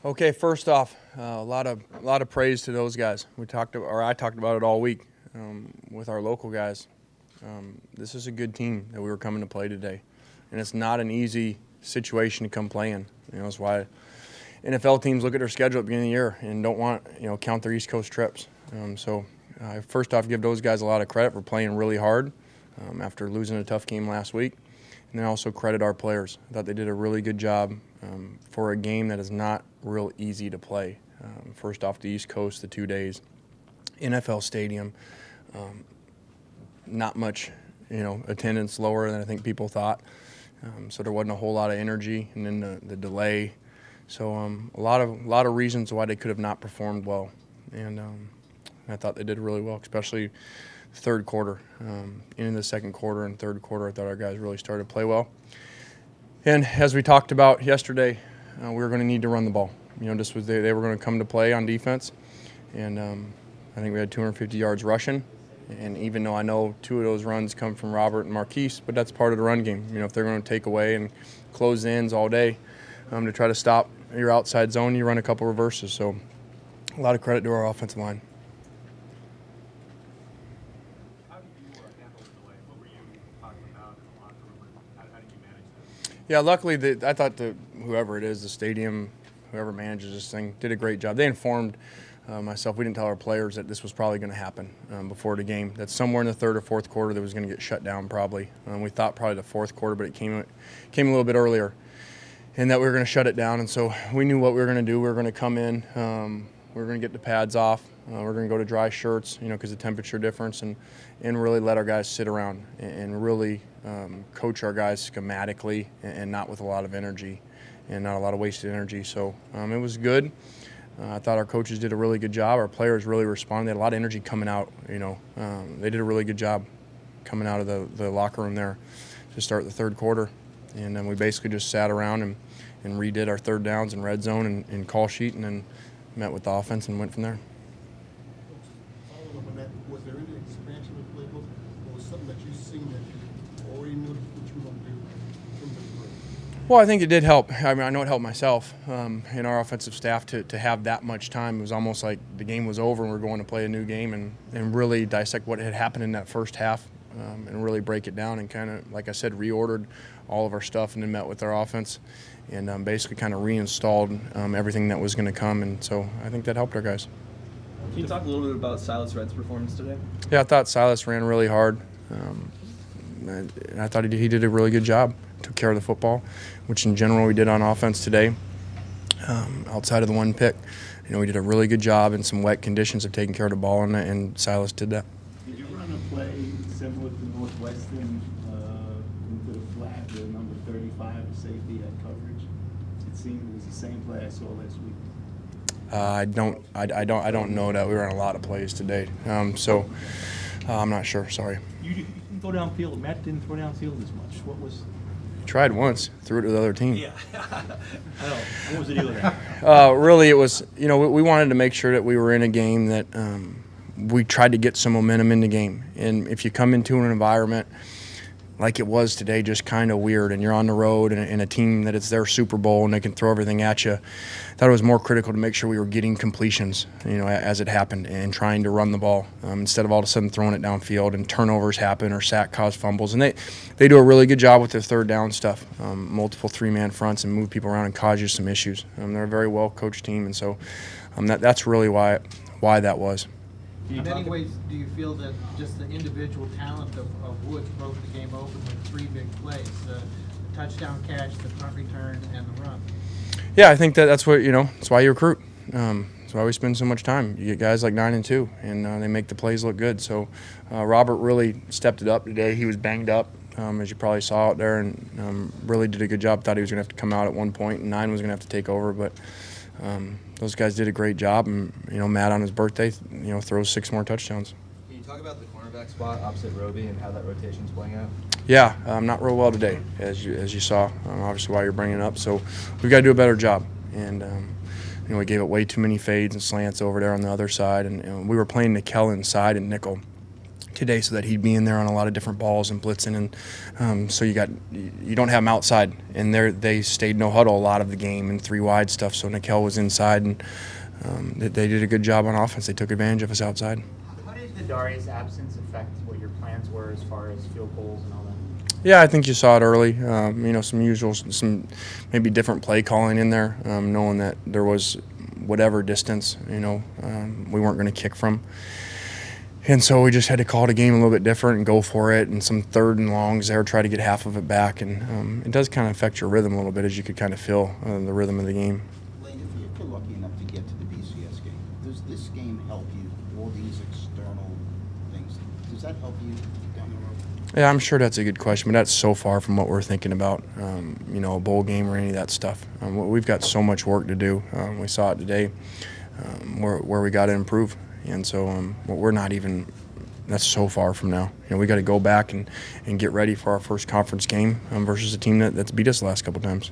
Okay, first off, a lot of praise to those guys. I talked about it all week with our local guys. This is a good team that we were coming to play today, and it's not an easy situation to come play in. That's why NFL teams look at their schedule at the beginning of the year and don't want count their East Coast trips. First off, give those guys a lot of credit for playing really hard after losing a tough game last week. And then also credit our players. I thought they did a really good job for a game that is not real easy to play. First off, the East Coast, the 2 days, NFL stadium, not much, attendance lower than I think people thought. So there wasn't a whole lot of energy, and then the delay. So a lot of reasons why they could have not performed well, and I thought they did really well, especially third quarter. In the second quarter and third quarter, I thought our guys really started to play well. And as we talked about yesterday, we were going to need to run the ball. They were going to come to play on defense, and I think we had 250 yards rushing. And even though I know 2 of those runs come from Robert and Marquise, but that's part of the run game. If they're going to take away and close the ends all day to try to stop your outside zone, you run a couple reverses. So a lot of credit to our offensive line. Yeah, luckily, I thought whoever it is, the stadium, whoever manages this thing, did a great job. They informed myself. We didn't tell our players that this was probably going to happen before the game. That somewhere in the third or fourth quarter that was going to get shut down probably. We thought probably the fourth quarter, but it came a little bit earlier, and that we were going to shut it down. And so we knew what we were going to do. We were going to come in. We were going to get the pads off. We're going to go to dry shirts, because of the temperature difference, and really let our guys sit around and really coach our guys schematically and not with a lot of energy and not a lot of wasted energy. So it was good. I thought our coaches did a really good job. Our players really responded. They had a lot of energy coming out. They did a really good job coming out of the locker room there to start the third quarter. And then we basically just sat around and redid our third downs and red zone and call sheet, and then met with the offense and went from there. Following up on that, was there any expansion of the playbook, or was something that you've seen that you already knew what you were going to do? Well, I think it did help. I mean, I know it helped myself and our offensive staff to have that much time. It was almost like the game was over and we're going to play a new game and really dissect what had happened in that first half and really break it down and kind of, like I said, reordered all of our stuff and then met with our offense and basically kind of reinstalled everything that was going to come. And so I think that helped our guys. Can you talk a little bit about Silas Red's performance today? Yeah, I thought Silas ran really hard. And I thought he did a really good job. Took care of the football, which in general we did on offense today. Outside of the one pick, we did a really good job in some wet conditions of taking care of the ball, and Silas did that. Did you run a play similar to Northwestern into the flat, the number 35, the safety had coverage? It seemed it was the same play I saw last week. I don't know that. We ran a lot of plays today, so I'm not sure. Sorry. You didn't go downfield. Matt didn't throw downfield as much. What was? Tried once, threw it to the other team. Yeah. I know. What was the deal with that? Really, it was, we wanted to make sure that we were in a game that we tried to get some momentum in the game. And if you come into an environment like it was today, just kind of weird, and you're on the road and a team that it's their Super Bowl and they can throw everything at you, I thought it was more critical to make sure we were getting completions, as it happened, and trying to run the ball instead of all of a sudden throwing it downfield and turnovers happen or sack cause fumbles. And they do a really good job with their third down stuff, multiple three-man fronts and move people around and cause you some issues. They're a very well-coached team, and so that's really why that was. In many ways, do you feel that just the individual talent of Woods broke the game open with 3 big plays, the touchdown catch, the punt return, and the run? Yeah, I think that's what, that's why you recruit. That's why we spend so much time. You get guys like 9 and 2, and they make the plays look good. So Robert really stepped it up today. He was banged up, as you probably saw out there, and really did a good job. Thought he was going to have to come out at one point, and 9 was going to have to take over, but those guys did a great job, and Matt on his birthday, throws 6 more touchdowns. Can you talk about the cornerback spot opposite Roby and how that rotation's playing out? Yeah, not real well today, as you saw. Obviously, why you're bringing it up. So we've got to do a better job, and we gave it way too many fades and slants over there on the other side, and we were playing Nickel inside and nickel. today so that he'd be in there on a lot of different balls and blitzing, and so you don't have him outside, and they stayed no huddle a lot of the game and 3 wide stuff, so Nikel was inside, and they did a good job on offense. They took advantage of us outside. How did the Darius absence affect what your plans were as far as field goals and all that? Yeah, I think you saw it early. You know, some maybe different play calling in there, knowing that there was whatever distance, you know, we weren't going to kick from. And so we just had to call the game a little bit different and go for it, and some 3rd and longs there, try to get half of it back. And it does kind of affect your rhythm a little bit, as you could kind of feel the rhythm of the game. Lane, if you're lucky enough to get to the BCS game, does this game help you, all these external things, does that help you down the road? Yeah, I'm sure that's a good question, but that's so far from what we're thinking about, you know, a bowl game or any of that stuff. We've got so much work to do. We saw it today where we got to improve. And so we're not even, that's so far from now. You know, we got to go back and get ready for our first conference game versus a team that's beat us the last couple times.